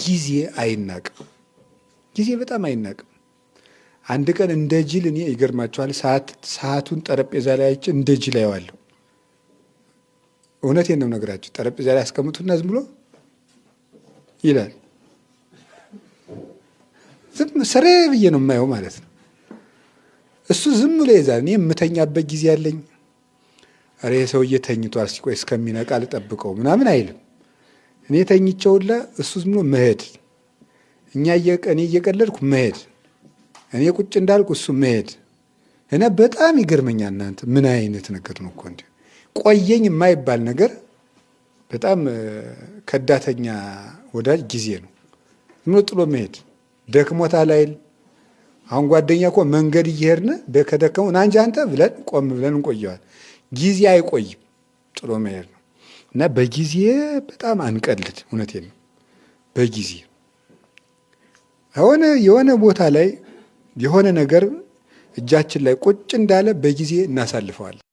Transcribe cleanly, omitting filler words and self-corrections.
ጊዜ አይናቅም። ጊዜ በጣም አይናቅም። አንድ ቀን እንደ ጅል እኔ ይገርማቸዋል ሰዓቱን ጠረጴዛ ላይ አይቼ እንደ ጅል አየዋለሁ። እውነቴን ነው ነገራችሁ። ጠረጴዛ ላይ አስቀምጡና ዝም ብሎ ይላል። ዝም ስሬ ብዬ ነው የማየው ማለት ነው። እሱ ዝም ብሎ ይዛል። እኔ የምተኛበት ጊዜ አለኝ። ኧረ ሰውዬ ተኝቷል፣ እስኪ እስከሚነቃ ልጠብቀው ምናምን አይልም። እኔ ተኝቼውላ እሱ ዝም ብሎ መሄድ፣ እኔ እየቀለድኩ መሄድ፣ እኔ ቁጭ እንዳልኩ እሱ መሄድ እና በጣም ይገርመኛል። እናንተ ምን አይነት ነገር ነው እኮ እንዴ! ቆየኝ የማይባል ነገር። በጣም ከዳተኛ ወዳጅ ጊዜ ነው። ዝም ብሎ ጥሎ መሄድ ደክሞታል አይል። አሁን ጓደኛ እኮ መንገድ እየሄድን ከደከሙ ና እንጂ አንተ ብለን ቆም ብለን እንቆየዋል። ጊዜ አይቆይም፣ ጥሎ መሄድ ነው። እና በጊዜ በጣም አንቀልድ። እውነቴን ነው። በጊዜ የሆነ ቦታ ላይ የሆነ ነገር እጃችን ላይ ቁጭ እንዳለ በጊዜ እናሳልፈዋለን።